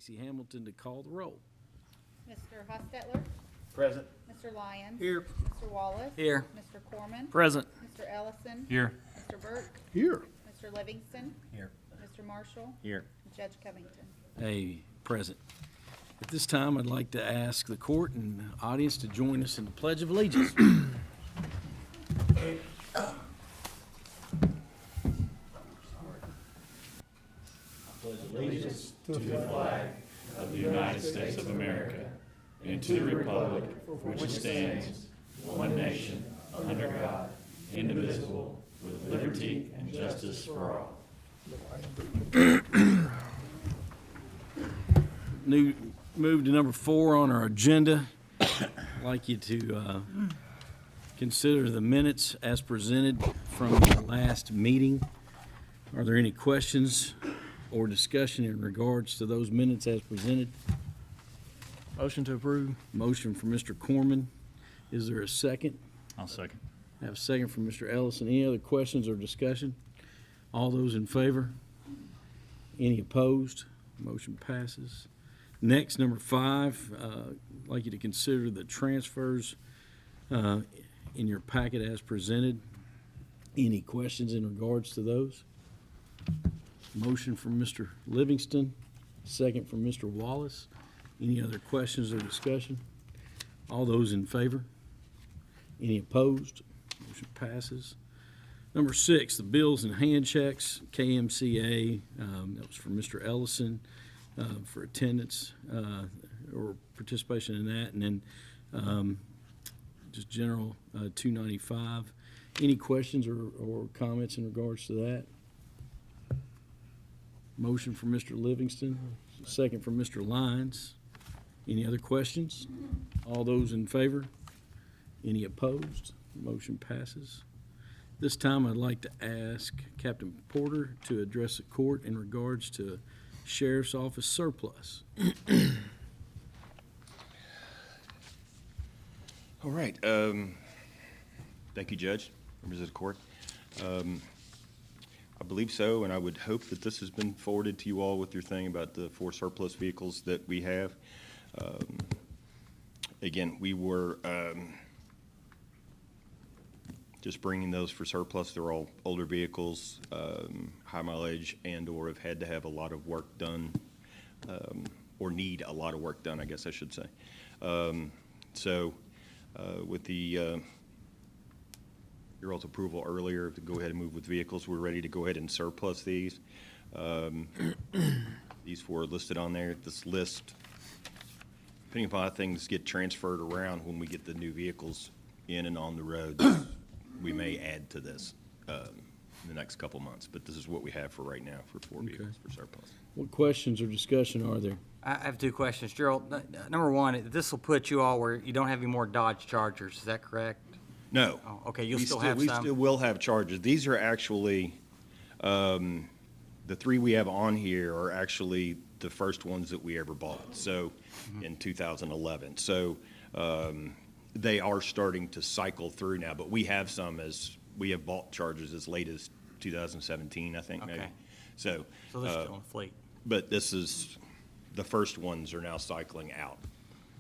Casey Hamilton to call the roll. Mr. Hostetler? Present. Mr. Lyons? Here. Mr. Wallace? Here. Mr. Corman? Present. Mr. Ellison? Here. Mr. Burke? Here. Mr. Livingston? Here. Mr. Marshall? Here. Judge Covington? Present. At this time, I'd like to ask the court and audience to join us in the Pledge of Allegiance. Allegiance to the flag of the United States of America and to the republic for which it stands, one nation, under God, indivisible, with liberty and justice for all. Move to number 4 on our agenda. I'd like you to consider the minutes as presented from the last meeting. Are there any questions or discussion in regards to those minutes as presented? Motion to approve. Motion from Mr. Corman. Is there a second? I'll second. I have a second from Mr. Ellison. Any other questions or discussion? All those in favor? Any opposed? Motion passes. Next, number 5, I'd like you to consider the transfers in your packet as presented. Any questions in regards to those? Motion from Mr. Livingston, second from Mr. Wallace. Any other questions or discussion? All those in favor? Any opposed? Motion passes. Number 6, the bills and hand checks, KMCA, that was for Mr. Ellison for attendance or participation in that, and then just general 295. Any questions or comments in regards to that? Motion from Mr. Livingston, second from Mr. Lyons. Any other questions? All those in favor? Any opposed? Motion passes. This time, I'd like to ask Captain Porter to address the court in regards to Sheriff's Office surplus. All right. Thank you, Judge, members of the court. I believe so, and I would hope that this has been forwarded to you all with your thing about the 4 surplus vehicles that we have. Again, we were just bringing those for surplus. They're all older vehicles, high mileage, and/or have had to have a lot of work done, or need a lot of work done, I guess I should say. With the your all's approval earlier to go ahead and move with vehicles, we're ready to go ahead and surplus these. These 4 are listed on there. This list, depending upon how things get transferred around when we get the new vehicles in and on the road, we may add to this in the next couple months. But this is what we have for right now for 4 vehicles for surplus. What questions or discussion are there? I have 2 questions. Gerald, number 1, this will put you all where you don't have any more Dodge Chargers. Is that correct? No. Oh, okay, you'll We still have We some? still will have charges. These are actually, the 3 we have on here are actually the first ones that we ever bought, so in 2011. So they are starting to cycle through now, but we have we have bought charges as late as 2017, I think, maybe. Okay. So So they're still in the fleet. but this is, the first ones are now cycling out.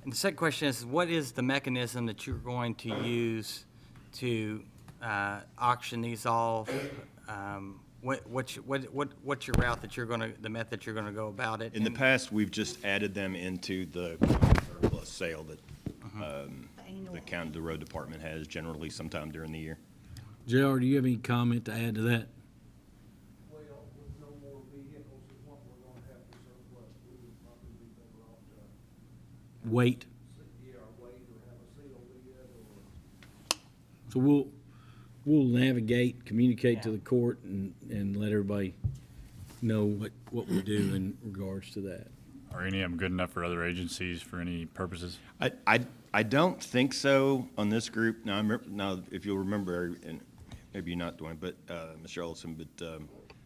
And the second question is, what is the mechanism that you're going to use to auction these off? What's your route that you're going to, the method you're going to go about it? In the past, we've just added them into the surplus sale that the road department has generally sometime during the year. JR, do you have any comment to add to that? Well, with no more vehicles is what we're gonna have to surplus, we would probably be better off to, Wait. wait or have a sale bid or. So we'll navigate, communicate to Yeah. the court and let everybody know what we do in regards to that. Are any of them good enough for other agencies for any purposes? I don't think so on this group. Now, if you'll remember, and maybe you're not doing, but Mr. Ellison, but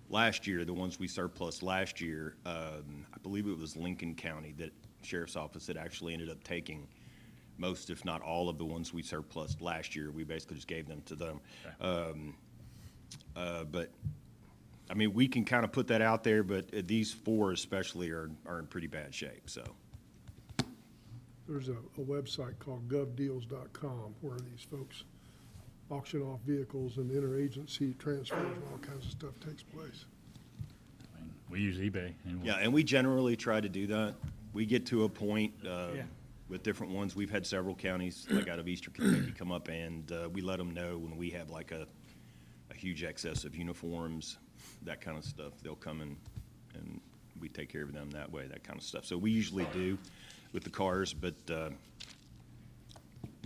last year, the ones we surplus last year, I believe it was Lincoln County that Sheriff's Office had actually ended up taking most, if not all, of the ones we surplused last year. We basically just gave them to them. Okay. But I mean, we can kind of put that out there, but these four especially are in pretty bad shape, so. There's a website called govdeals.com where these folks auction off vehicles and interagency transfers and all kinds of stuff takes place. I mean, we use eBay. And Yeah, and we generally try to do that. We get to a point with different ones. We've had several counties, like out of Eastern Kentucky, come up, and we let them know when we have like a huge excess of uniforms, that kind of stuff. They'll come and we take care of them that way, that kind of stuff. So we usually do with the cars, but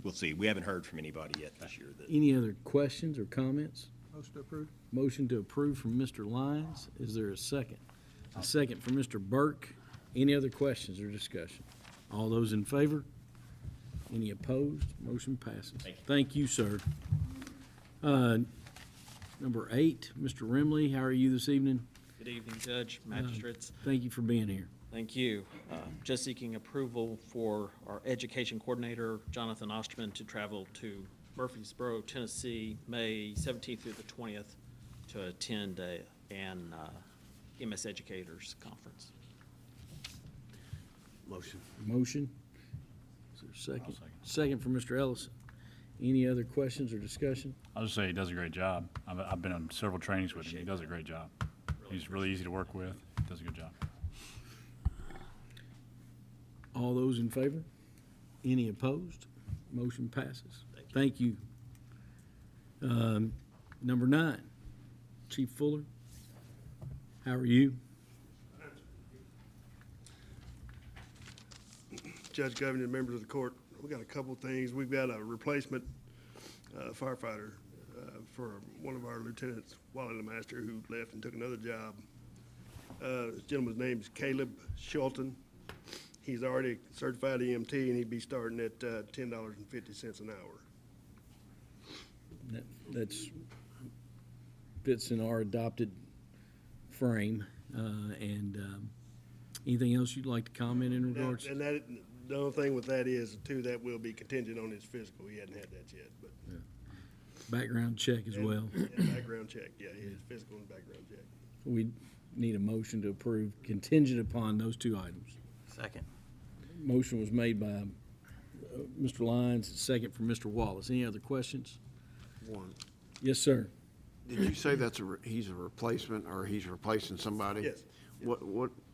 we'll see. We haven't heard from anybody yet this year. Any other questions or comments? Motion to approve. Motion to approve from Mr. Lyons. Is there a second? A second from Mr. Burke. Any other questions or discussion? All those in favor? Any opposed? Motion passes. Thank you, sir. Number 8, Mr. Rimley, how are you this evening? Good evening, Judge, Magistrates. Thank you for being here. Thank you. Just seeking approval for our education coordinator, Jonathan Osterman, to travel to Murfreesboro, Tennessee, May 17th through the 20th to attend an MS Educators Conference. Motion? Is there a second? I'll second. Second from Mr. Ellison. Any other questions or discussion? I'll just say he does a great job. I've been on several trainings with him. He does a great job. He's really easy to work with. Does a good job. All those in favor? Any opposed? Motion passes. Thank you. Number 9, Chief Fuller, how are you? Judge Governor, members of the court, we got a couple things. We've got a replacement firefighter for one of our lieutenants, Wally LeMaster, who left and took another job. This gentleman's name is Caleb Shulton. He's already certified EMT, and he'd be starting at $10.50 an hour. That's fits in our adopted frame. Anything else you'd like to comment in regards? And that, the only thing with that is, too, that will be contingent on his physical. He hadn't had that yet, but. Background check as well. And background check, yeah, his physical and background check. We need a motion to approve contingent upon those 2 items. Second. Motion was made by Mr. Lyons, second from Mr. Wallace. Any other questions? One. Yes, sir. Did you say he's a replacement, or he's replacing somebody? Yes.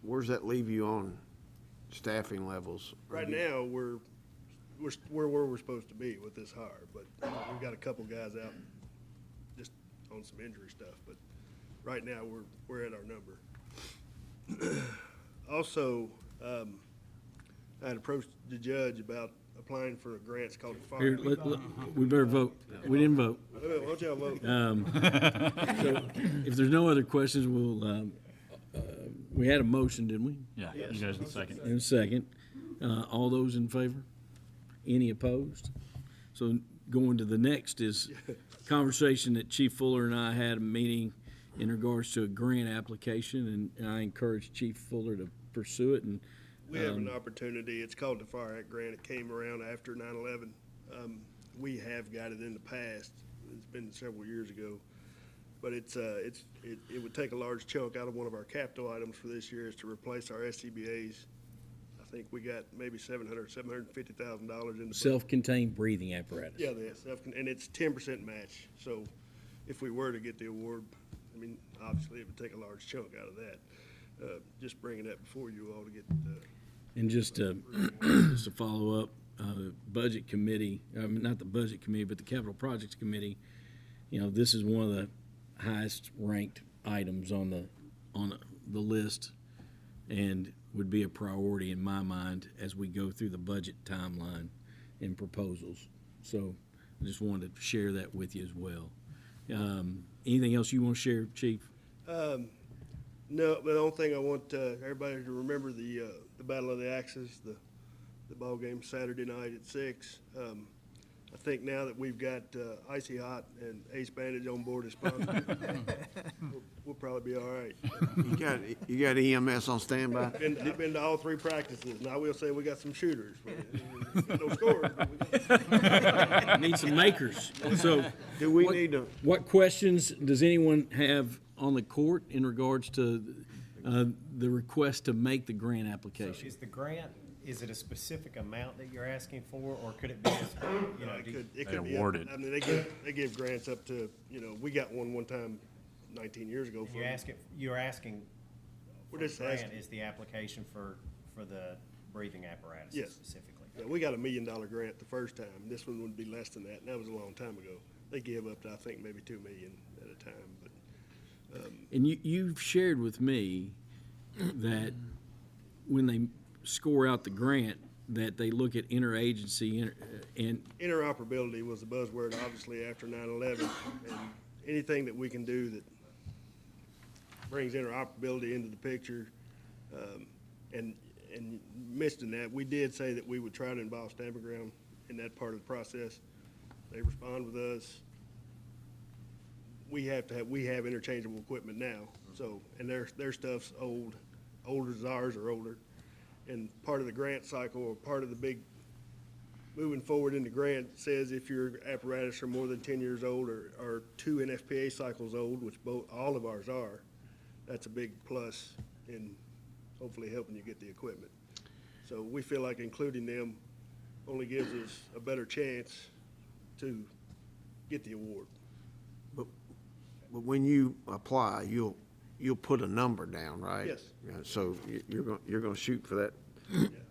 Where's that leave you on staffing levels? Right now, we're where we're supposed to be with this hire, but we've got a couple guys out just on some injury stuff, but right now, we're at our number. Also, I had approached the judge about applying for a grant. It's called the Here, Fire. we better vote. We didn't vote. Why don't y'all vote? So if there's no other questions, we'll, we had a motion, didn't we? Yeah, you guys in a second. In a second. All those in favor? Any opposed? So going to the next is conversation that Chief Fuller and I had a meeting in regards to a grant application, and I encourage Chief Fuller to pursue it. And We have an opportunity. It's called the Fire Act Grant. It came around after 9/11. We have got it in the past. It's been several years ago. But it would take a large chunk out of one of our capital items for this year is to replace our SCBA's. I think we got maybe $750,000 in the budget. self-contained breathing apparatus. Yeah, and it's 10% match. So if we were to get the award, I mean, obviously it would take a large chunk out of that. Just bringing that before you all to get. And just to follow up, Budget Committee, not the Budget Committee, but the Capital Projects Committee, this is one of the highest ranked items on the list and would be a priority in my mind as we go through the budget timeline and proposals. So I just wanted to share that with you as well. Anything else you want to share, Chief? No, but the only thing I want everybody to remember the Battle of the Axes, the ball game Saturday night at 6. I think now that we've got Icy Hot and Ace Bandage on board as sponsors, we'll probably be all right. You got EMS on standby? I've been to all 3 practices, and I will say we got some shooters. We got no scorers, but we got Need some makers. So Do we need to, what questions does anyone have on the court in regards to the request to make the grant So application? is the grant, is it a specific amount that you're asking for, or could it be, you know, It could be, awarded. I mean, they give grants up to, you know, we got one time 19 years ago. you're asking, We're for just grant asking. is the application for the breathing apparatus Yes. specifically? Yeah, we got a $1 million grant the first time. This one would be less than that, and that was a long time ago. They give up to, I think, maybe 2 million at a time, but, And you've shared with me that when they score out the grant, that they look at interagency and interoperability was the buzzword, obviously, after 9/11. And anything that we can do that brings interoperability into the picture, and mentioning that, we did say that we would try to involve Stamping Ground in that part of the process. They respond with us. We have interchangeable equipment now, so, and their stuff's older as ours or older. And part of the grant cycle, or part of the big, moving forward in the grant says if your apparatus are more than 10 years old or 2 NFPA cycles old, which all of ours are, that's a big plus in hopefully helping you get the equipment. So we feel like including them only gives us a better chance to get the award. But when you apply, you'll put a number down, right? Yes. Yeah, so you're gonna shoot for that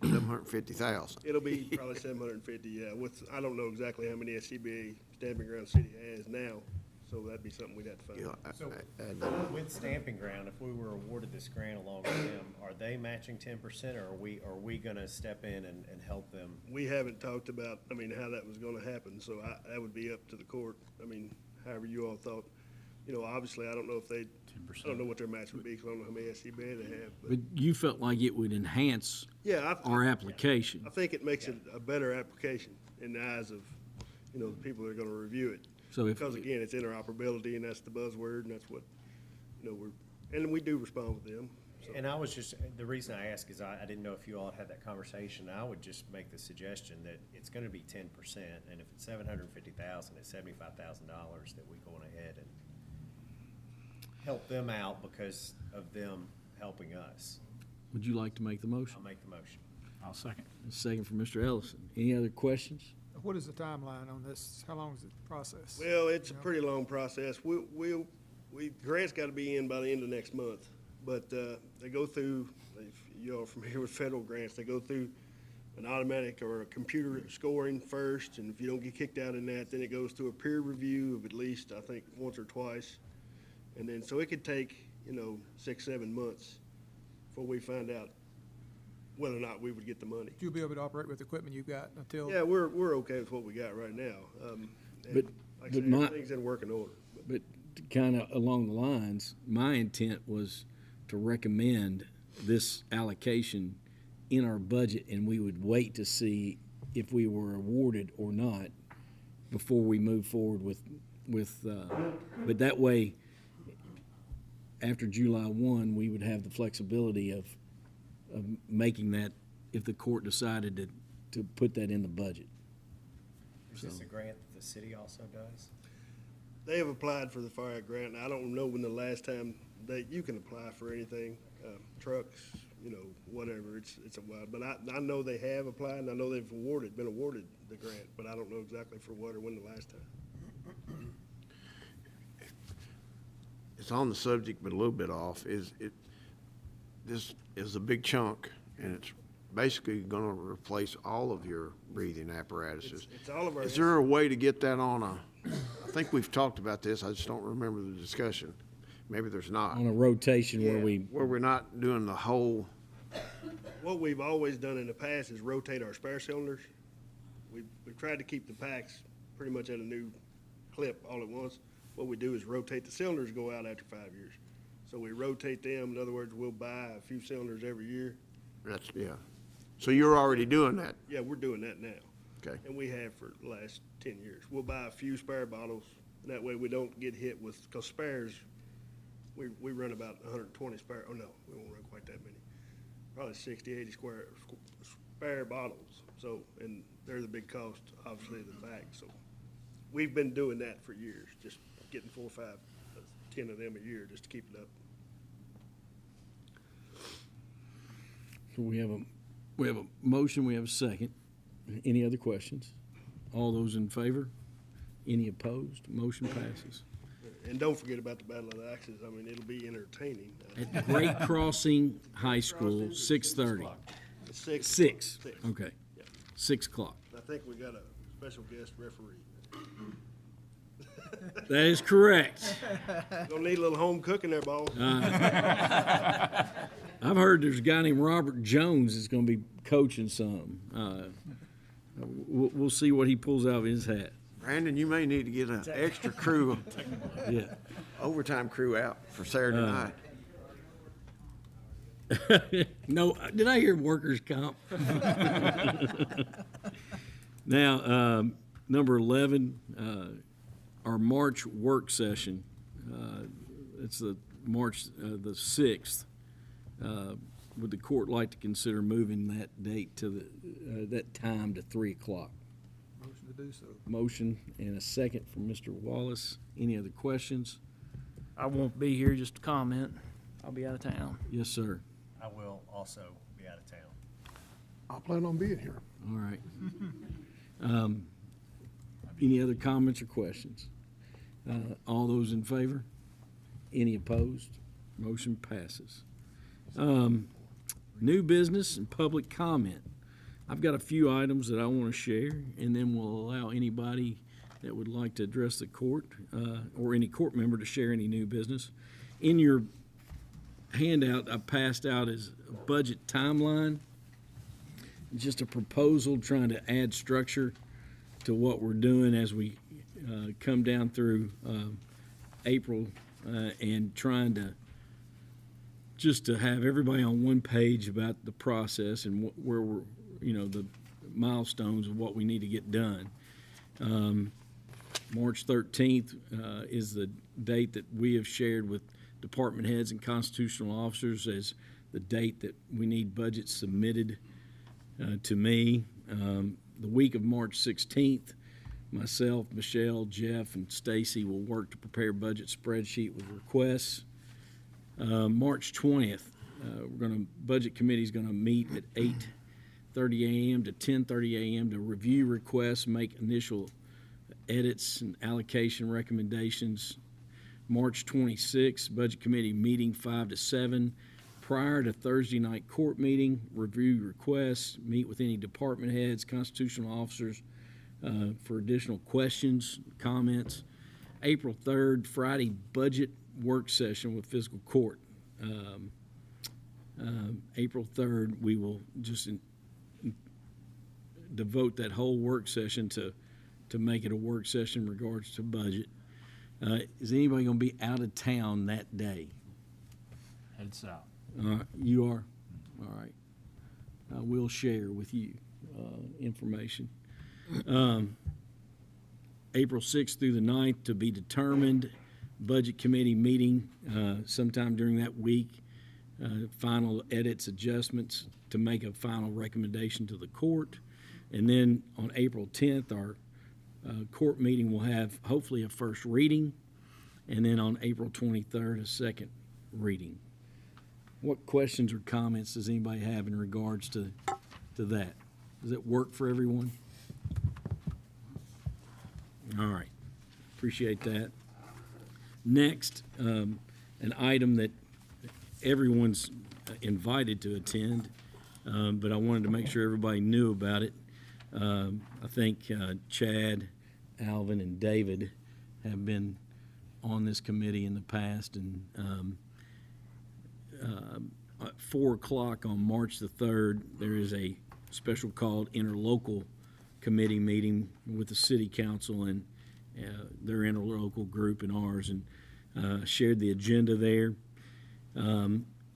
750,000. It'll be probably 750, yeah, I don't know exactly how many SCBA Stamping Ground City has now, so that'd be something we'd have to find Yeah, out. So and, with Stamping Ground, if we were awarded this grant along with them, are they matching 10%, or are we gonna step in and help them? We haven't talked about, I mean, how that was gonna happen, so that would be up to the court. I mean, however you all thought. You know, obviously, I don't know if I don't know what their match would be, because I don't know how many SCBA they have, but you felt like it would enhance yeah, our application. I think it makes it a better application in the eyes of, you know, the people that are gonna review it. So if, Because again, it's interoperability, and that's the buzzword, and that's what, you know, and we do respond with them. So, And I was just, the reason I ask is I didn't know if you all had that conversation. I would just make the suggestion that it's gonna be 10%, and if it's 750,000, it's $75,000 that we go on ahead and help them out because of them helping us. would you like to make the motion? I'll make the motion. I'll second. A second from Mr. Ellison. Any other questions? What is the timeline on this? How long is the process? Well, it's a pretty long process. Grants gotta be in by the end of next month, but, they go through, if you all are familiar with federal grants, they go through an automatic or a computer scoring first, and if you don't get kicked out in that, then it goes through a peer review of at least, I think, once or twice. And then, so it could take, 6, 7 months before we find out whether or not we would get the money. You'll be able to operate with the equipment you've got until? Yeah, we're okay with what we got right now. And But- like I but said, my- everything's in working order. But kind of along the lines, my intent was to recommend this allocation in our budget, and we would wait to see if we were awarded or not before we move forward but that way, after July 1, we would have the flexibility of making that if the court decided to put that in the budget. Is this a grant that the city also does? They have applied for the fire grant, and I don't know when the last time you can apply for anything, trucks, whatever, it's a while. But I know they have applied, and I know they've been awarded the grant, but I don't know exactly for what or when the last time. it's on the subject, but a little bit off, this is a big chunk, and it's basically gonna replace all of your breathing apparatuses. It's all of our. Is there a way to get that on I think we've talked about this, I just don't remember the discussion. Maybe there's not. On a rotation where Yeah. Where we're not doing the whole, What we've always done in the past is rotate our spare cylinders. We've tried to keep the packs pretty much at a new clip all at once. What we do is rotate the cylinders, go out after 5 years. So we rotate them, in other words, we'll buy a few cylinders every year. yeah. So you're already doing that, Yeah, we're doing that now. okay? And we have for the last 10 years. We'll buy a few spare bottles, and that way we don't get hit with, because spares, we run about 120 spare, oh no, we won't run quite that many. Probably 60, 80 spare bottles. So, and they're the big cost, obviously, of the bag. So we've been doing that for years, just getting 4 or 5, 10 of them a year just to keep it up. So we have a motion, we have a second. Any other questions? All those in favor? Any opposed? Motion passes. And don't forget about the Battle of the Axes. I mean, it'll be entertaining. At Great Crossing High School, 6:30. It's 6. 6, 6. okay. Yeah. 6 o'clock. I think we got a special guest referee. That is correct. Gonna need a little home cooking there, boss. I've heard there's a guy named Robert Jones that's going to be coaching some. We'll see what he pulls out of his hat. Brandon, you may need to get an extra crew, Yeah. overtime crew out for Saturday night. No, did I hear workers' comp? Now, number 11, our March work session. It's the March the 6th. Would the court like to consider moving that date to that time to 3 o'clock? Motion to do so. Motion and a second from Mr. Wallace. Any other questions? I won't be here, just to comment. I'll be out of town. Yes, sir. I will also be out of town. I plan on being here. All right. Any other comments or questions? All those in favor? Any opposed? Motion passes. New business and public comment. I've got a few items that I want to share, and then we'll allow anybody that would like to address the court or any court member to share any new business. In your handout, I passed out is a budget timeline, just a proposal trying to add structure to what we're doing as we come down through April and trying to just to have everybody on one page about the process and where we're, the milestones of what we need to get done. March 13th is the date that we have shared with department heads and constitutional officers as the date that we need budgets submitted to me. The week of March 16th, myself, Michelle, Jeff, and Stacy will work to prepare a budget spreadsheet with requests. March 20th, budget committee is going to meet at 8:30 a.m. to 10:30 a.m. to review requests, make initial edits and allocation recommendations. March 26th, budget committee meeting 5 to 7. Prior to Thursday night court meeting, review requests, meet with any department heads, constitutional officers for additional questions, comments. April 3rd, Friday budget work session with fiscal court. April 3rd, we will just devote that whole work session to make it a work session in regards to budget. Is anybody going to be out of town that day? Head south. You are? All right. I will share with you information. April 6th through the 9th to be determined. Budget committee meeting sometime during that week. Final edits, adjustments to make a final recommendation to the court. And then on April 10th, our court meeting will have hopefully a first reading. And then on April 23rd, a second reading. What questions or comments does anybody have in regards to that? Does it work for everyone? All right. Appreciate that. Next, an item that everyone's invited to attend, but I wanted to make sure everybody knew about it. I think Chad, Alvin, and David have been on this committee in the past, and at 4 o'clock on March the 3rd, there is a special called interlocal committee meeting with the city council and their interlocal group and ours, and shared the agenda there.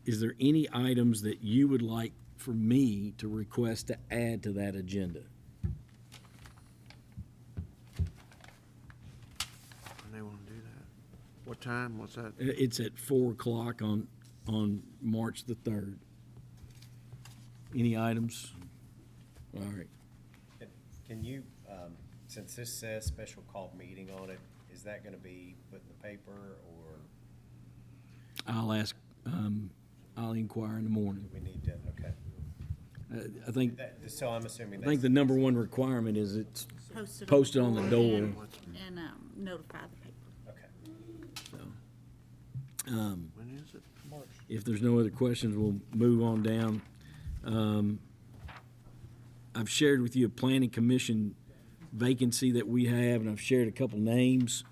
Is there any items that you would like for me to request to add to that agenda? And they want to do that. What time? What's that? It's at 4 o'clock on March the 3rd. Any items? All right. Can you, since this says special called meeting on it, is that gonna be put in the paper, or I'll ask, I'll inquire in the morning. We need to, okay. I think, So I'm assuming I think that's, the number one requirement is it's posted on the door. And notify the paper. okay. So, When is it? if there's no other questions, we'll move on down. I've shared with you a planning commission vacancy that we have, and I've shared a couple names.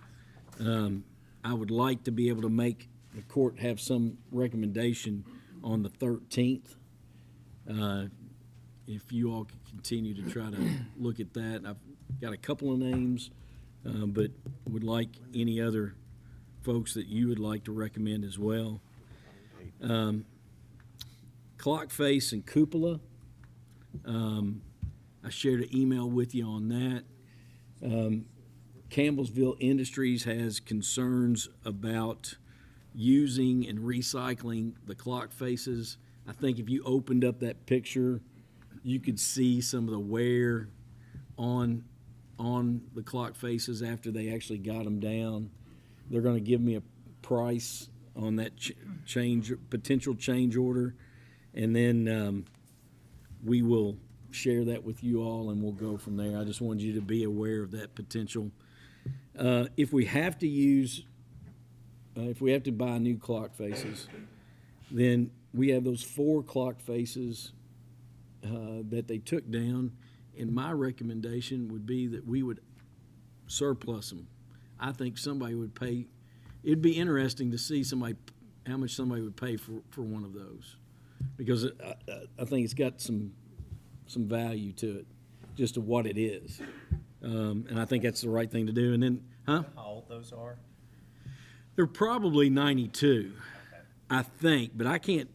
I would like to be able to make the court have some recommendation on the 13th. If you all could continue to try to look at that. I've got a couple of names, but would like any other folks that you would like to recommend as well. Clock face and cupola. I shared an email with you on that. Campbellsville Industries has concerns about using and recycling the clock faces. I think if you opened up that picture, you could see some of the wear on the clock faces after they actually got them down. They're going to give me a price on that potential change order, and then we will share that with you all, and we'll go from there. I just wanted you to be aware of that potential. If we have to buy new clock faces, then we have those 4 clock faces that they took down, and my recommendation would be that we would surplus them. I think somebody would pay. It'd be interesting to see how much somebody would pay for one of those, because I think it's got some value to it, just to what it is, and I think that's the right thing to do. And then, How old those are? They're probably 92, I think, but I can't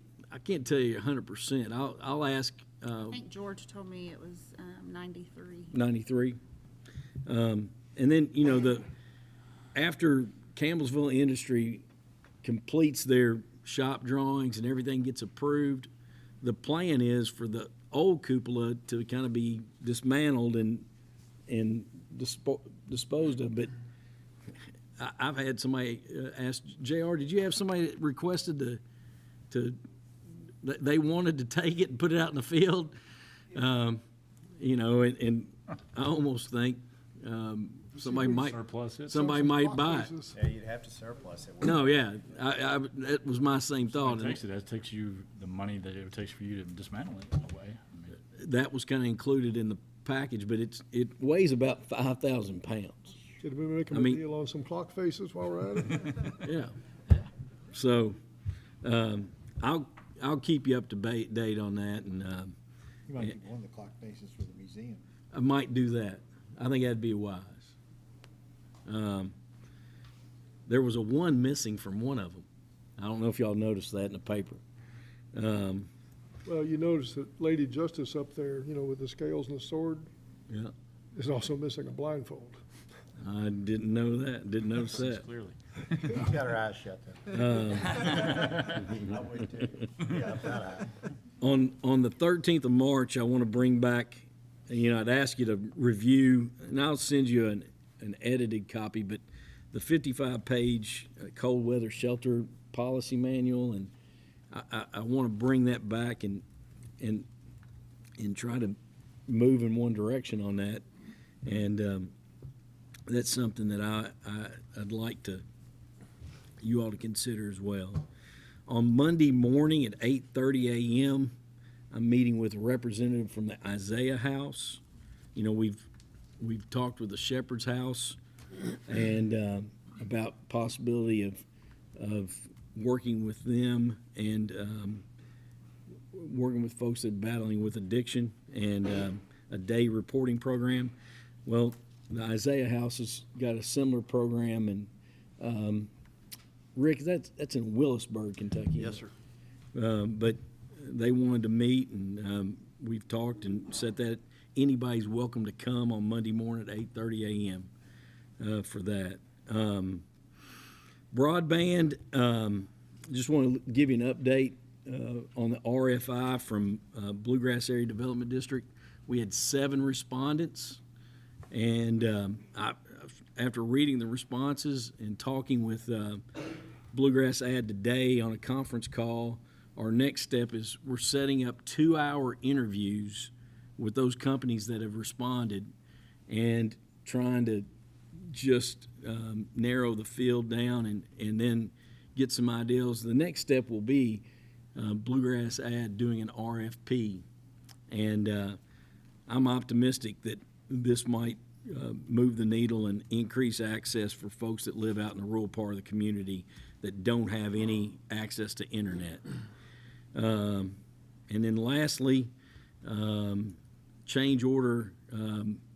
tell you 100%. I'll ask. I think George told me it was 93. 93. And then, after Campbellsville Industry completes their shop drawings and everything gets approved, the plan is for the old cupola to kind of be dismantled and disposed of. But I've had somebody ask, JR, did you have somebody that requested they wanted to take it and put it out in the field? And I almost think somebody might buy it. Yeah, you'd have to surplus it. No, yeah, that was my same thought. It takes you the money that it takes for you to dismantle it in a way. I mean, That was kind of included in the package, but it weighs about 5,000 pounds. Should we be making I a mean- deal on some clock faces while we're at it? Yeah. So, I'll keep you up to date on that, and You might get one of the clock faces for the museum. I might do that. I think that'd be wise. There was a one missing from one of them. I don't know if y'all noticed that in the paper. Well, you notice that Lady Justice up there, with the scales and the sword, Yeah, is also missing a blindfold. I didn't know that. Didn't notice that. clearly. She's got her eyes shut then. I would too. Yeah, that eye. On the 13th of March, I want to bring back, I'd ask you to review, and I'll send you an edited copy, but the 55-page cold weather shelter policy manual, and I want to bring that back and try to move in one direction on that, and that's something that I'd like you all to consider as well. On Monday morning at 8:30 a.m., I'm meeting with a representative from the Isaiah House. We've talked with the Shepherd's House and about possibility of working with them and working with folks that are battling with addiction and a day reporting program. Well, the Isaiah House has got a similar program, and Rick, that's in Willisburg, Kentucky. Yes, sir. But they wanted to meet, and we've talked and said that anybody's welcome to come on Monday morning at 8:30 a.m. For that. Broadband, just want to give you an update on the RFI from Bluegrass Area Development District. We had 7 respondents, and after reading the responses and talking with Bluegrass Ad today on a conference call. Our next step is we're setting up 2-hour interviews with those companies that have responded and trying to just narrow the field down and then get some ideas. The next step will be Bluegrass Ad doing an RFP. And I'm optimistic that this might move the needle and increase access for folks that live out in the rural part of the community that don't have any access to internet. And then lastly, change order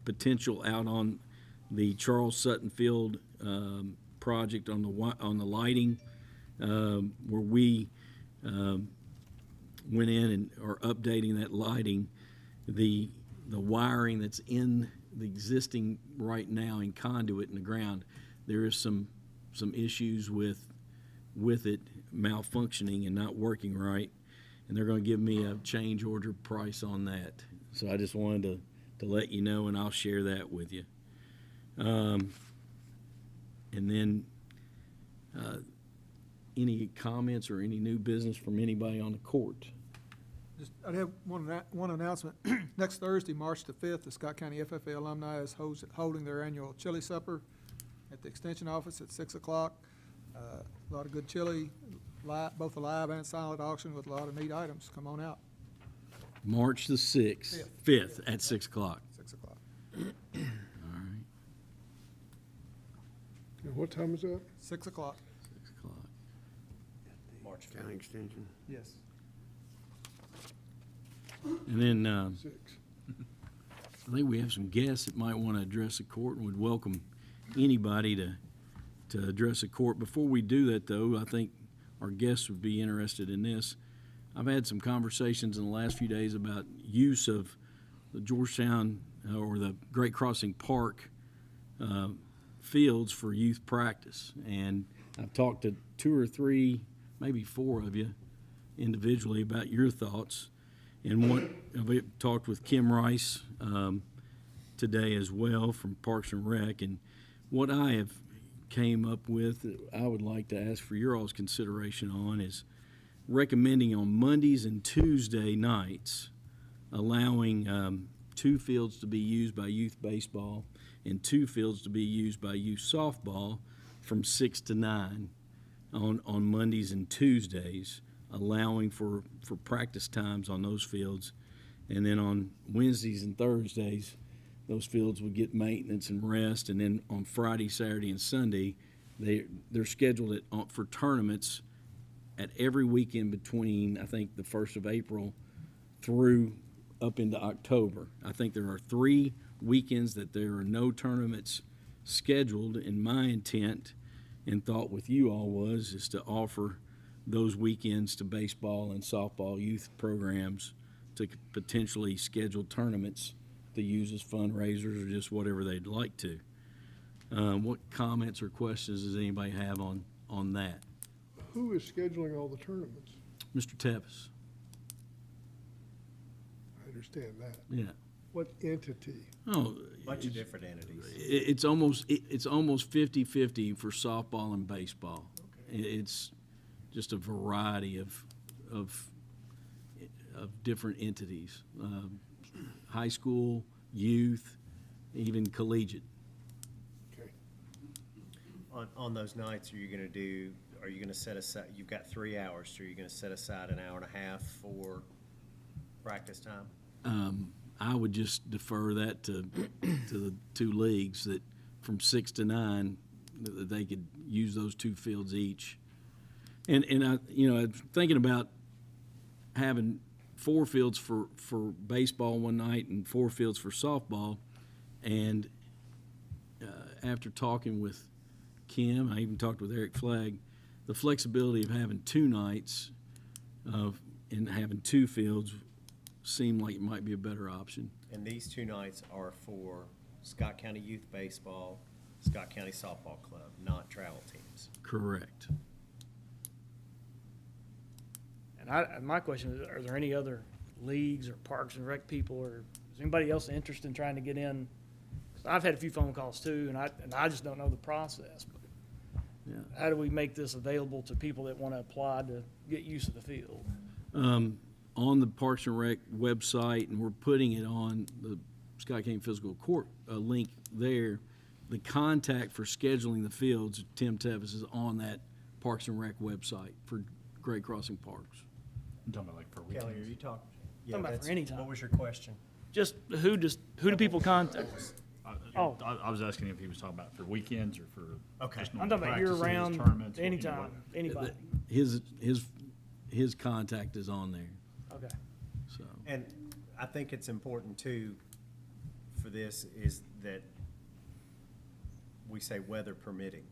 potential out on the Charles Sutton Field project on the lighting, where we went in and are updating that lighting. The wiring that's in the existing right now in conduit in the ground, there is some issues with it malfunctioning and not working right, and they're going to give me a change order price on that. So I just wanted to let you know, and I'll share that with you. And then any comments or any new business from anybody on the court? I have one announcement. Next Thursday, March the 5th, the Scott County FFA alumni is holding their annual chili supper at the Extension Office at 6 o'clock. A lot of good chili, both a live and silent auction with a lot of neat items. Come on out. March the 5th at 6 o'clock. 6 o'clock. All right, And what time is that? 6 o'clock. 6 o'clock. March County Extension. Yes. And then 6. I think we have some guests that might want to address the court and would welcome anybody to address the court. Before we do that, though, I think our guests would be interested in this. I've had some conversations in the last few days about use of the Georgetown or the Great Crossing Park fields for youth practice. And I've talked to 2 or 3, maybe 4 of you individually about your thoughts. And what I've talked with Kim Rice today as well from Parks and Rec. And what I have came up with, I would like to ask for your all's consideration on, is recommending on Mondays and Tuesday nights, allowing 2 fields to be used by youth baseball and 2 fields to be used by youth softball from 6 to 9 on Mondays and Tuesdays, allowing for practice times on those fields. And then on Wednesdays and Thursdays, those fields would get maintenance and rest. And then on Friday, Saturday, and Sunday, they're scheduled for tournaments at every weekend between, I think, the 1st of April through up into October. I think there are 3 weekends that there are no tournaments scheduled, and my intent and thought with you all is to offer those weekends to baseball and softball youth programs to potentially schedule tournaments to use as fundraisers or just whatever they'd like to. What comments or questions does anybody have on that? Who is scheduling all the tournaments? Mr. Tepes? I understand that. Yeah. What entity? Oh, Bunch of different entities. it's almost 50-50 for softball and baseball. It's just a variety of different entities, high school, youth, even collegiate. Okay. On those nights, are you gonna set aside, you've got 3 hours, so are you gonna set aside an hour and a half for practice time? I would just defer that to the 2 leagues, that from 6 to 9, that they could use those 2 fields each. And I, thinking about having 4 fields for baseball one night and 4 fields for softball, and after talking with Kim, I even talked with Eric Flagg, the flexibility of having 2 nights and having 2 fields seemed like it might be a better option. And these 2 nights are for Scott County Youth Baseball, Scott County Softball Club, not travel teams. Correct. And my question is, are there any other leagues or Parks and Rec people, or is anybody else interested in trying to get in? 'Cause I've had a few phone calls too, and I just don't know the process. But Yeah. how do we make this available to people that want to apply to get use of the field? On the Parks and Rec website, and we're putting it on the Scott County Fiscal Court, link there. The contact for scheduling the fields, Tim Tevis, is on that Parks and Rec website for Great Crossing Parks. I'm talking about like for Kelly, are weekends. you talking? Talking about for any time. What was your question? Just who do people contact? Oh. I was asking if he was talking about for weekends or for. Okay. just I'm normal talking about year practices, round, tournaments, anytime, anybody. His contact is on there, Okay. so. And I think it's important too, for this, is that we say weather permitting.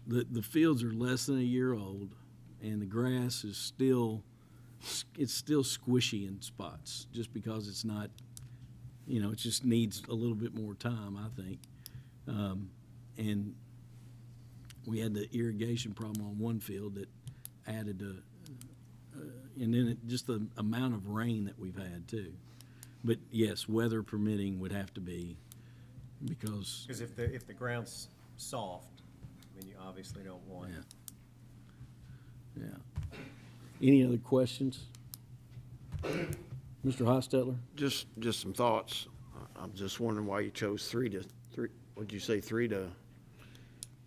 The fields are less than a year old, and the grass is still, it's still squishy in spots, just because it's not, it just needs a little bit more time, I think. And we had the irrigation problem on one field that added and then just the amount of rain that we've had too. But yes, weather permitting would have to be, because. Because if the ground's soft, I mean, you obviously don't want. Yeah. Any other questions? Mr. Hostetler? Just some thoughts. I'm just wondering why you chose three, what'd you say, 3 to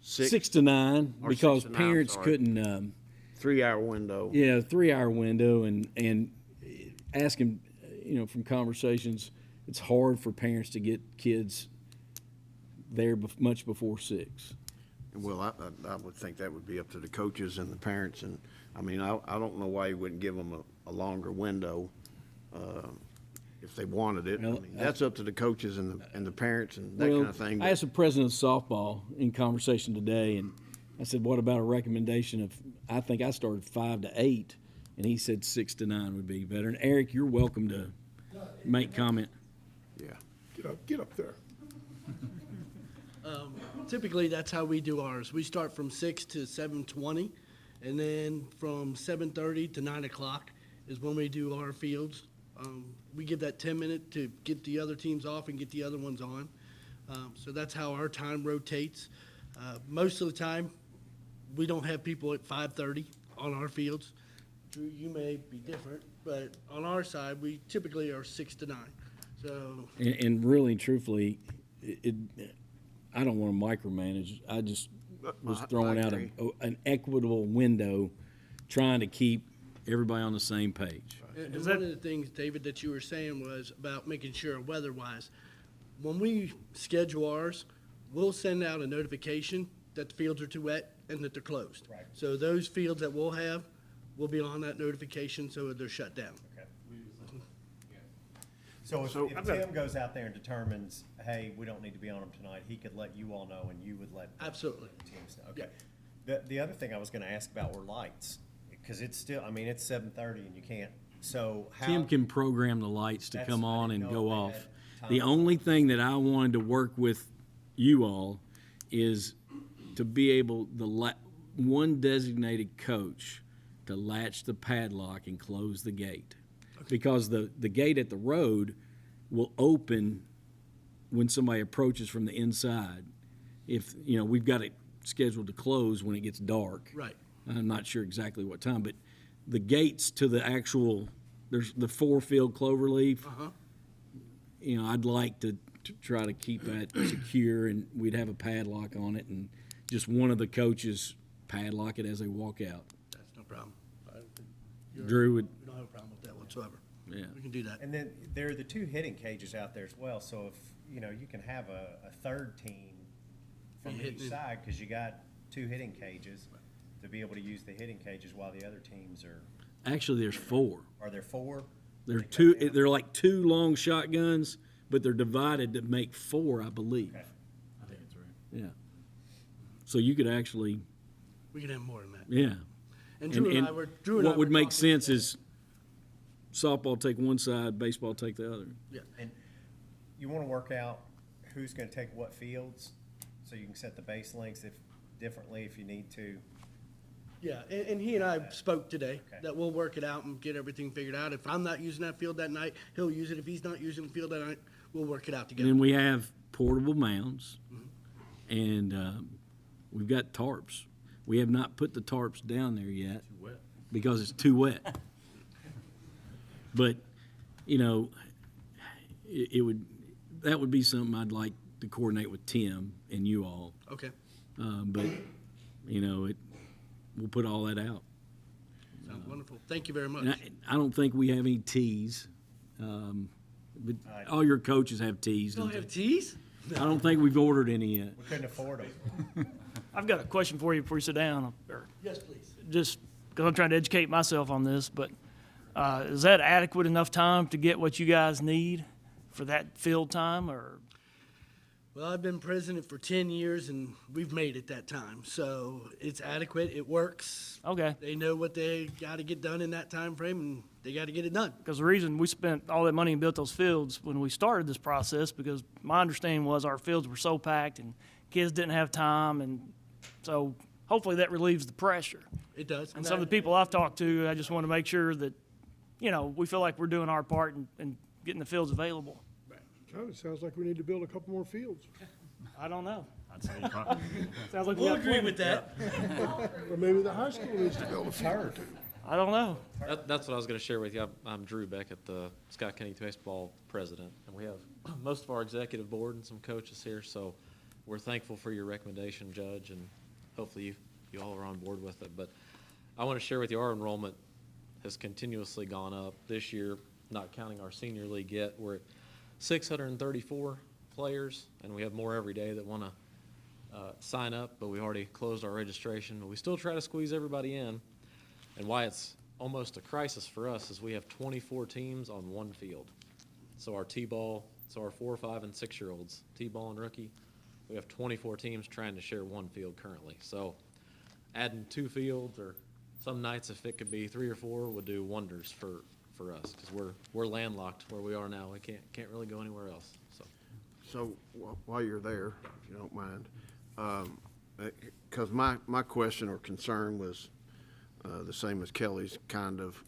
6? 6 to 9, Or because 6 to 9, parents sorry. couldn't, 3-hour window. yeah, 3-hour window, and asking, from conversations, it's hard for parents to get kids there much before 6. Well, I would think that would be up to the coaches and the parents, and, I mean, I don't know why you wouldn't give them a longer window, if they wanted it. I Well, mean, that's up to the coaches and the parents and that kind of thing. I asked the president of softball in conversation today, and I said, what about a recommendation of, I think I started 5 to 8, and he said 6 to 9 would be better. And Eric, you're welcome to make comment. Yeah. Get up there. Typically, that's how we do ours. We start from 6 to 7:20, and then from 7:30 to 9 o'clock is when we do our fields. We give that 10 minutes to get the other teams off and get the other ones on. So that's how our time rotates. Most of the time, we don't have people at 5:30 on our fields. Drew, you may be different, but on our side, we typically are 6 to 9. So And really, truthfully, I don't want to micromanage. I just was throwing out an equitable window, trying to keep everybody on the same page. And one of the things, David, that you were saying was about making sure weather-wise. When we schedule ours, we'll send out a notification that the fields are too wet and that they're closed. Right. So those fields that we'll have will be on that notification, so they're shut down. Okay. So if Tim goes out there and determines, hey, we don't need to be on them tonight, he could let you all know, and you would let. Absolutely. Teams know. Okay. The other thing I was gonna ask about were lights, because it's still, I mean, it's 7:30 and you can't, so how? Tim can program the lights to That's- come I on didn't and know go if they off. had The time. only thing that I wanted to work with you all is to be able, one designated coach to latch the padlock and close the gate. Because the gate at the road will open when somebody approaches from the inside. If, we've got it scheduled to close when it gets dark. Right. I'm not sure exactly what time, but the gates to the actual, there's the 4-field cloverleaf. Uh-huh. I'd like to try to keep that secure, and we'd have a padlock on it, and just one of the coaches padlock it as they walk out. That's no problem. Drew would, We don't have a problem with that whatsoever. yeah. We can do that. And then there are the 2 hitting cages out there as well, so if, you can have a third team from Be each hitting it. side, because you got 2 hitting cages, to be able to use the hitting cages while the other teams Actually, there's 4. are there 4? They're They cut two. down? They're like 2 long shotguns, but they're divided to make 4, I believe. Okay. I think it's right. Yeah. So you could actually, We can have more than that. yeah. And Drew and I were, What would make talking sense is softball take one side, baseball take the other. Yeah. And you want to work out who's going to take what fields, so you can set the base lengths differently if you need to. Yeah, and he and I spoke today, Okay. that we'll work it out and get everything figured out. If I'm not using that field that night, he'll use it. If he's not using the field that night, we'll work it out And together. then we have portable mounds, and We've got tarps. We have not put the tarps down there yet. Too wet. Because it's too wet. But, you know, that would be something I'd like to coordinate with Tim and you all. Okay, But, you know, we'll put all that out. sounds wonderful. Thank you very much. And I don't think we have any tees. But all your coaches have tees. Don't Don't have they? teas? I don't think we've ordered any yet. We couldn't afford them. I've got a question for you before you sit down, or Yes, please. just because I'm trying to educate myself on this, but is that adequate enough time to get what you guys need for that field time, or? Well, I've been president for 10 years, and we've made it that time. So it's adequate. It works. Okay. They know what they got to get done in that time frame, and they got to get it done. Because the reason we spent all that money and built those fields when we started this process, because my understanding was our fields were so packed and kids didn't have time, and so hopefully that relieves the pressure. It does. And some of the people I've talked to, I just want to make sure that, you know, we feel like we're doing our part in getting the fields available. Kind of sounds like we need to build a couple more fields. I don't know. I'd say you probably. Sounds like we We'll got agree plenty. with that. Or maybe the high school needs to build a field or two. I don't know. That's what I was going to share with you. I'm Drew Beckett, the Scott County Baseball president, and we have most of our executive board and some coaches here, so we're thankful for your recommendation, Judge, and hopefully you all are on board with it. But I want to share with you, our enrollment has continuously gone up. This year, not counting our senior league yet, we're at 634 players, and we have more every day that want to sign up, but we already closed our registration. But we still try to squeeze everybody in. And why it's almost a crisis for us is we have 24 teams on one field. So our T-ball, so our 4-, 5-, and 6-year-olds, T-ball and rookie, we have 24 teams trying to share one field currently. So adding 2 fields, or some nights if it could be 3 or 4, would do wonders for us, because we're landlocked where we are now. We can't really go anywhere else. So while you're there, if you don't mind, because my question or concern was the same as Kelly's, kind of,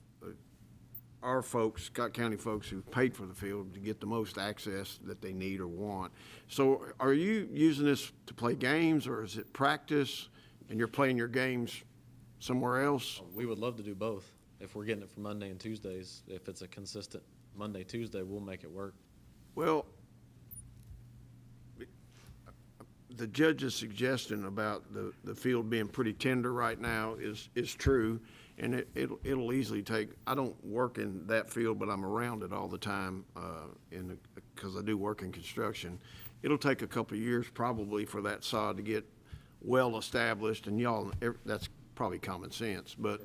our folks, Scott County folks who paid for the field, to get the most access that they need or want. So are you using this to play games, or is it practice, and you're playing your games somewhere else? We would love to do both. If we're getting it for Monday and Tuesdays, if it's a consistent Monday, Tuesday, we'll make it work. Well, the judge's suggestion about the field being pretty tender right now is true, and it'll easily take, I don't work in that field, but I'm around it all the time, because I do work in construction. It'll take a couple of years probably for that sod to get well established, and y'all, that's probably common sense, but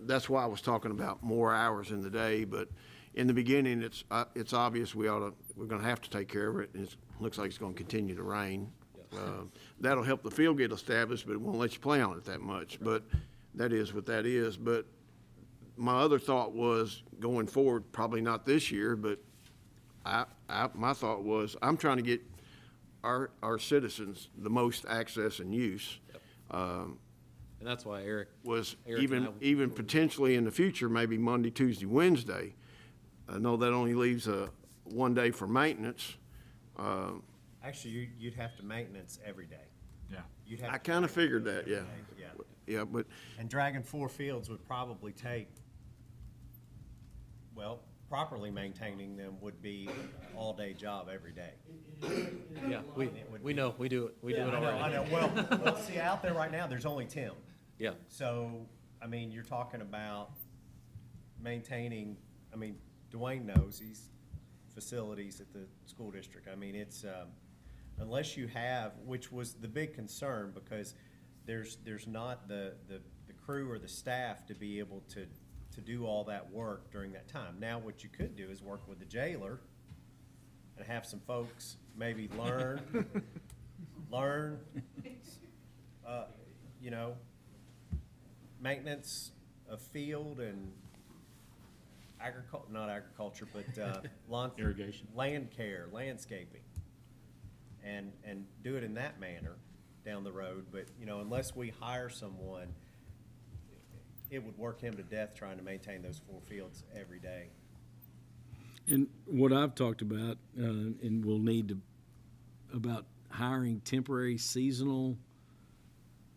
that's why I was talking about more hours in the day. But in the beginning, it's obvious we're going to have to take care of it, and it looks like it's going to continue to rain. That'll help the field get established, but it won't let you play on it that much. But that is what that is. But my other thought was, going forward, probably not this year, but my thought was, I'm trying to get our citizens the most access and use. And that's why Eric Was Eric and I- even potentially in the future, maybe Monday, Tuesday, Wednesday. I know that only leaves one day for maintenance. Actually, you'd have to maintenance every day. Yeah. You'd have I to kind of maintenance figured that, every yeah. day, Yeah. Yeah, but And dragging 4 fields would probably take, well, properly maintaining them would be an all-day job every day. Yeah, we know, we do it I know, already. I know. Well, see, out there right now, there's only Tim. Yeah, So, I mean, you're talking about maintaining, I mean, Dwayne knows, he's facilities at the school district. I mean, it's, unless you have, which was the big concern, because there's not the crew or the staff to be able to do all that work during that time. Now, what you could do is work with the jailer and have some folks maybe learn, you know, maintenance of field and not agriculture, but Irrigation. land care, landscaping, and do it in that manner down the road. But, you know, unless we hire someone, it would work him to death trying to maintain those 4 fields every day. And what I've talked about, and we'll need to, about hiring temporary seasonal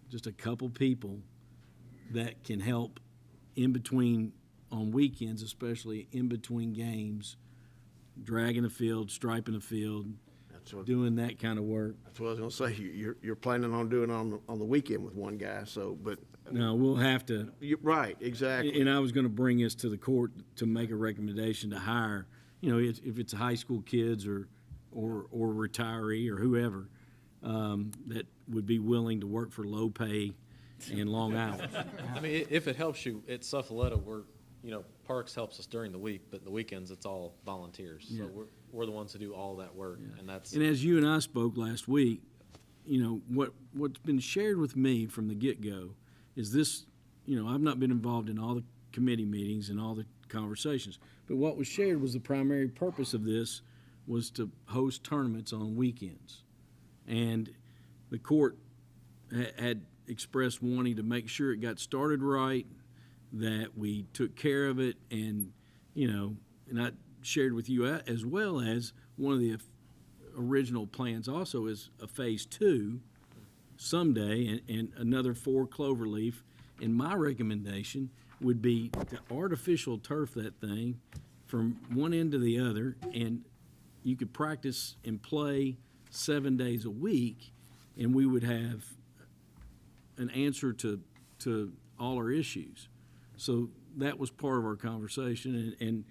just a couple people that can help in between, on weekends especially, in between games, dragging a field, striping a field, That's what, doing that kind of work. that's what I was gonna say. You're planning on doing it on the weekend with one guy, so, but. No, we'll have to, Right, exactly. and I was gonna bring this to the court to make a recommendation to hire, you know, if it's high school kids or retiree or whoever, that would be willing to work for low pay and long hours. I mean, if it helps you, at Suffaletta, Parks helps us during the week, but the weekends, it's all volunteers. Yeah. So we're the ones who do all that work, and that's. And as you and I spoke last week, you know, what's been shared with me from the get-go is this, you know, I've not been involved in all the committee meetings and all the conversations, but what was shared was the primary purpose of this was to host tournaments on weekends. And the court had expressed wanting to make sure it got started right, that we took care of it, and, you know, and I shared with you as well as one of the original plans also is a phase 2 someday, and another 4 Cloverleaf. And my recommendation would be to artificial turf that thing from one end to the other, and you could practice and play 7 days a week, and we would have an answer to all our issues. So that was part of our conversation, and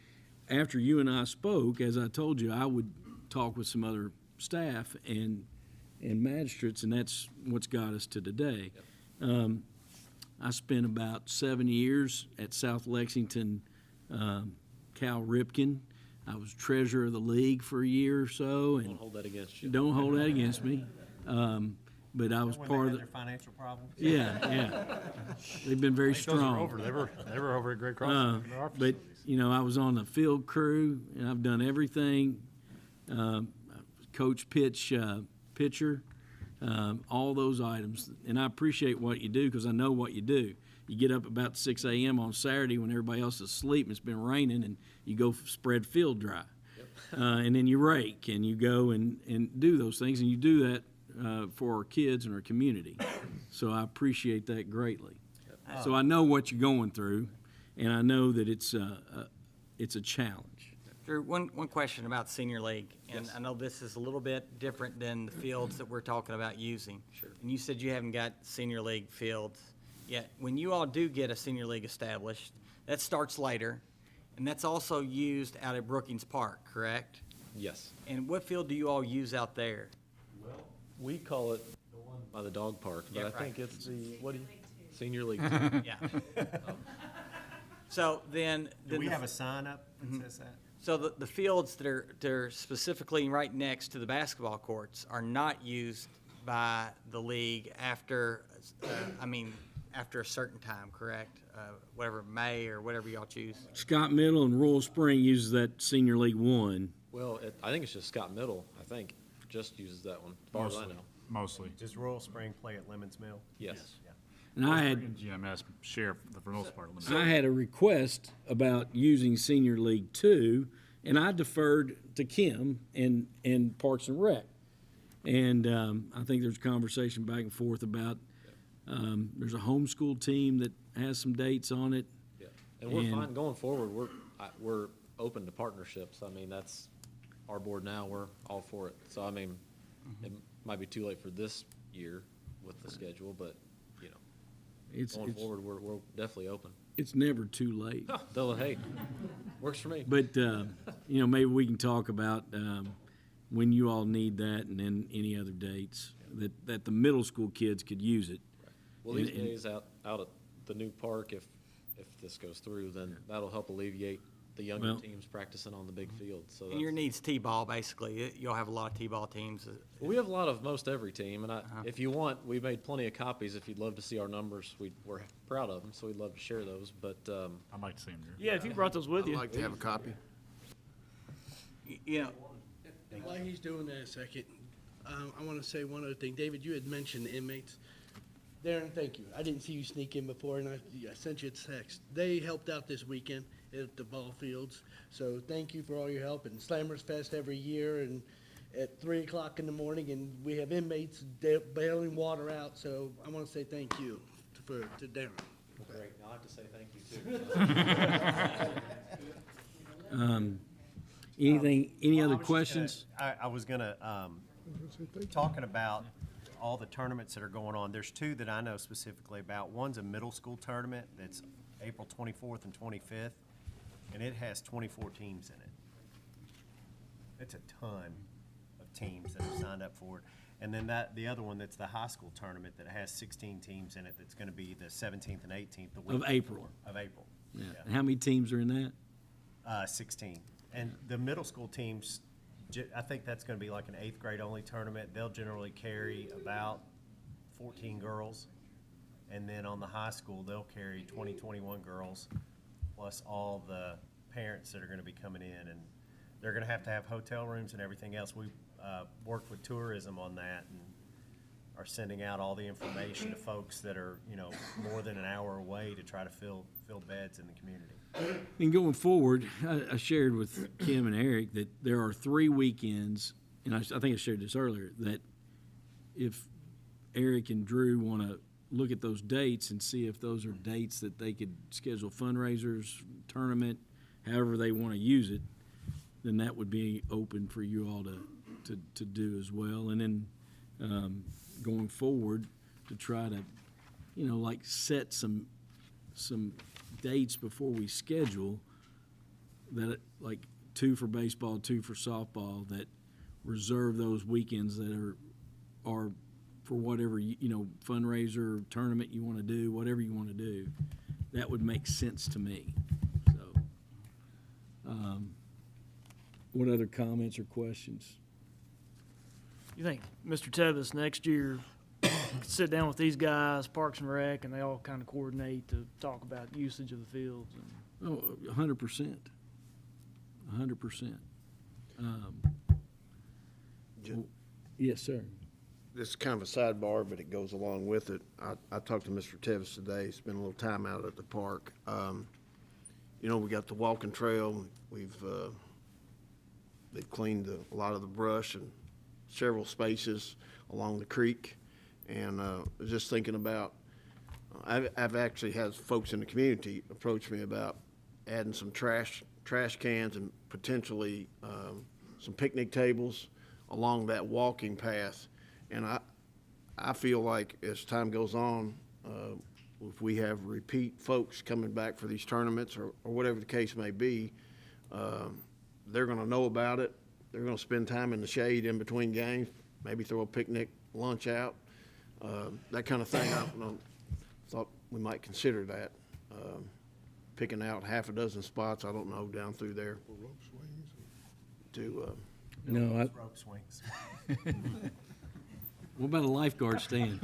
after you and I spoke, as I told you, I would talk with some other staff and magistrates, and that's what's got us to today. I spent about 7 years at South Lexington, Cal Ripken. I was treasurer of the league for a year or so. And Don't hold that against you. Don't hold that against me. But I was When part they of had the. their financial problems? Yeah. They've been very strong. They were over at Great Cross. But, you know, I was on the field crew, and I've done everything. Coach pitcher, all those items. And I appreciate what you do because I know what you do. You get up about 6 a.m. on Saturday when everybody else is asleep and it's been raining, and you go spread field dry. And then you rake, and you go and do those things, and you do that for our kids and our community. So I appreciate that greatly. So I know what you're going through, and I know that it's a challenge. Drew, one question about Senior League, and I know this is a little bit different than the fields that we're talking about using. Sure. And you said you haven't got Senior League fields yet. When you all do get a Senior League established, that starts later, and that's also used out at Brookings Park, correct? Yes. And what field do you all use out there? Well, we call it the one by the dog park, but Yeah, I think right. it's Senior League. Yeah. So then. Do we have a sign up that says that? So the fields that are specifically right next to the basketball courts are not used by the league after, after a certain time, correct? Whatever, May or whatever y'all choose. Scott Middle and Royal Spring uses that Senior League 1. Well, I think it's just Scott Middle, I think, just uses that one, as far as I know. Mostly. Does Royal Spring play at Lemons Mill? Yes. And I had And GMS share for the most part. I had a request about using Senior League 2, and I deferred to Kim and Parks and Rec. And I think there's conversation back and forth about, there's a homeschool team that has some dates on it. Yeah. And we're fine going forward. We're open to partnerships. I mean, that's our board now. We're all for it. So, I mean, it might be too late for this year with the schedule, but, you know, going forward, we're definitely open. It's never too late. Though, hey, works for me. But, you know, maybe we can talk about when you all need that, and then any other dates that the middle school kids could use it. Well, these days out at the new park, if this goes through, then that'll help alleviate the younger teams practicing on the big field. So And your needs T-ball, basically. You'll have a lot of T-ball teams. we have a lot of most every team, and if you want, we made plenty of copies. If you'd love to see our numbers, we're proud of them, so we'd love to share those. But I'd like to see them, Drew. Yeah, if you brought those with I'd you. like to have a copy. You know, While he's doing that a second, I want to say one other thing. David, you had mentioned the inmates. Darren, thank you. I didn't see you sneak in before, and I sent you a text. They helped out this weekend at the ball fields, so thank you for all your help. And Slammers Fest every year, and at 3 o'clock in the morning, and we have inmates bailing water out, so I want to say thank you to Darren. Great, I'll have to say thank you too. Anything, any other I was just questions? I was gonna, talking about all the tournaments that are going on, there's two that I know specifically about. One's a middle school tournament that's April 24th and 25th, and it has 24 teams in it. It's a ton of teams that have signed up for it. And then the other one that's the high school tournament that has 16 teams in it, that's gonna be the 17th and 18th, the week Of April. before. Of April. Yeah. And how many teams are in that? 16. And the middle school teams, I think that's going to be like an 8th grade only tournament. They'll generally carry about 14 girls. And then on the high school, they'll carry 20, 21 girls, plus all the parents that are going to be coming in. And they're going to have hotel rooms and everything else. We worked with tourism on that and are sending out all the information to folks that are, more than an hour away to try to fill beds in the community. And going forward, I shared with Kim and Eric that there are 3 weekends, and I think I shared this earlier, that if Eric and Drew want to look at those dates and see if those are dates that they could schedule fundraisers, tournament, however they want to use it, then that would be open for you all to do as well. And then going forward, to try to, like set some dates before we schedule that, like 2 for baseball, 2 for softball, that reserve those weekends that are for whatever, fundraiser, tournament you want to do, whatever you want to do. That would make sense to me. So, what other comments or questions? You think Mr. Tevis next year could sit down with these guys, Parks and Rec, and they all kind of coordinate to talk about usage of the fields? And Oh, 100%. 100%. Yes, sir. This is kind of a sidebar, but it goes along with it. I talked to Mr. Tevis today, spent a little time out at the park. We got the walking trail. They've cleaned a lot of the brush and several spaces along the creek. And just thinking about, I've actually had folks in the community approach me about adding some trash cans and potentially some picnic tables along that walking path. And I feel like as time goes on, if we have repeat folks coming back for these tournaments or whatever the case may be, they're going to know about it. They're going to spend time in the shade in between games, maybe throw a picnic lunch out, that kind of thing. I thought we might consider that, picking out half a dozen spots, I don't know, down through there. Rope swings. To, Rope swings. What about a lifeguard stand?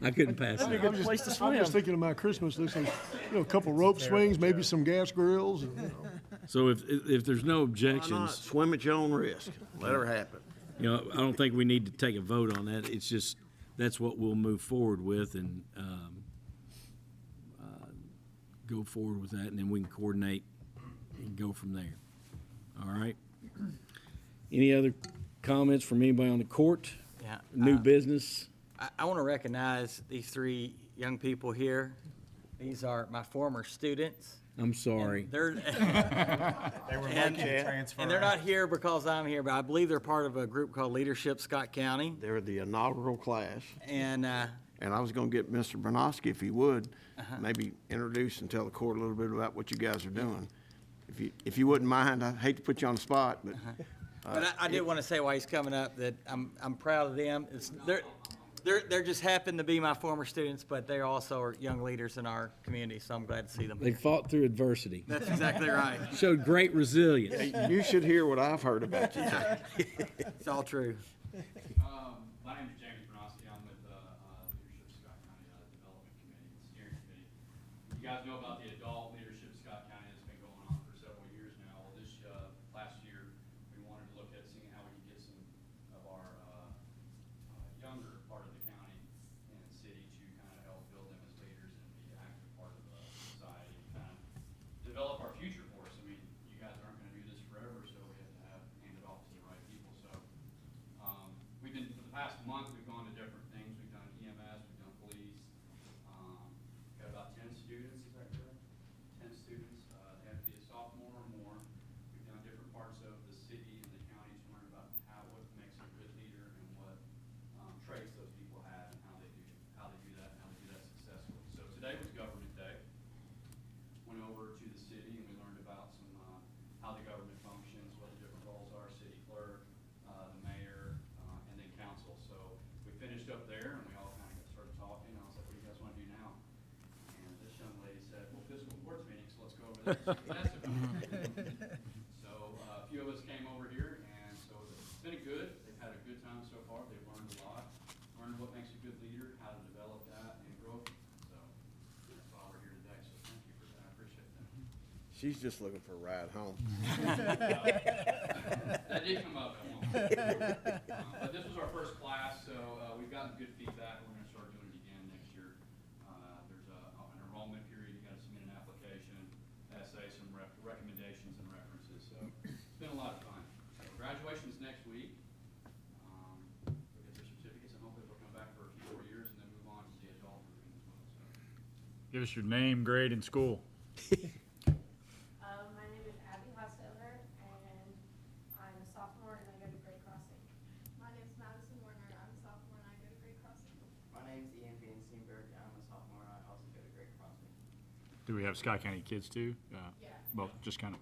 I couldn't pass That'd be a that. good place to I'm swim. just thinking of my Christmas list, a couple rope swings, maybe some gas grills, and, So if there's no why not? objections, Swim at your own risk. Let her happen. I don't think we need to take a vote on that. It's just, that's what we'll move forward with and go forward with that, and then we can coordinate and go from there. All right? Any other comments from anybody on the court? Yeah. New business? I want to recognize these 3 young people here. These are my former students. I'm sorry. They're They were lucky to transfer. and they're not here because I'm here, but I believe they're part of a group called Leadership Scott County. They're the inaugural class. And And I was going to get Mr. Bernosky, if he would, maybe introduce and tell the court a little bit about what you guys are doing. If you wouldn't mind, I hate to put you on the spot, but. But I did want to say while he's coming up that I'm proud of them. They're just happen to be my former students, but they also are young leaders in our community, so I'm glad to see them They here. fought through adversity. That's exactly right. Showed great resilience. You should hear what I've heard about you. It's all true. My name is James Bernosky. I'm with Leadership Scott County Development Committee, Steering Committee. You guys know about the adult Leadership Scott County that's been going on for several years now. Well, this last year, we wanted to look at seeing how we could get some of our younger part of the county and the city to kind of help build them as leaders and be an active part of society, and kind of develop our future for us. I mean, you guys aren't going to do this forever, so we have to hand it last month, we've gone to different things. We've done EMS, we've done police. Got about 10 students, is that correct? 10 students. They have to be a sophomore or more. We've done different parts of the city and the county to learn about what makes a good leader and what traits those people have and how they do that and how they do that successfully. So today was Government Day. Went over to the city and we learned about some how the government functions, what the different roles are, city clerk, the mayor, and then council. So we finished up there and we all kind of started talking. I was like, what do you guys want to do now? And this young lady said, well, fiscal board's meeting, so let's go over there and see what that's about. So a few of us came over here, and so it's been good. They've had a good time so far. They've learned a lot, learned what makes a good leader, how to develop that and grow. So that's why we're here today. So thank you for that. I appreciate that. She's just looking for a ride home. That did come up at one point. But this was our first class, so we've gotten good feedback. We're going to start doing it again next year. There's an enrollment period. You got to submit an application, essay, some recommendations and references. So it's been a lot of fun. So graduation's next week. We'll get their certificates and hopefully they'll come back for a few more years and then move on to the adult version as well. So. Give us your name, grade, and school. My name is Abby Hostetler, and I'm a sophomore, and I go to Great Crossing. My name's Madison Warner. I'm a sophomore and I go to Great Crossing. My name's Ian Van Steenberg. I'm a sophomore. I also go to Great Crossing. Do we have Scott County kids too? Yeah. Well, just kind of.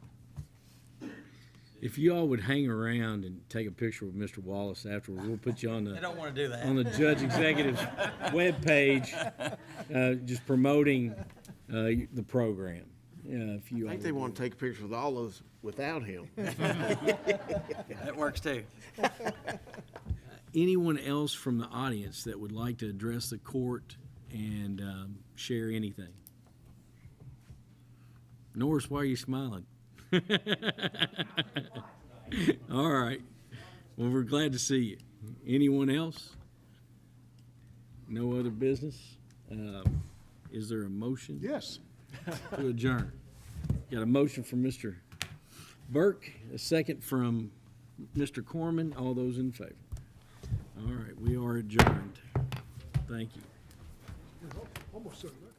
If you all would hang around and take a picture with Mr. Wallace afterwards, we'll put you on They don't want to do that. on the Judge Executive's webpage, just promoting the program. If you I think they want to take a picture with all those without him. That works too. Anyone else from the audience that would like to address the court and share anything? Norris, why are you smiling? All right. Well, we're glad to see you. Anyone else? No other business? Is there a motion? Yes. To adjourn. Got a motion from Mr. Burke, a second from Mr. Corman. All those in favor? All right, we are adjourned. Thank you. Almost said that.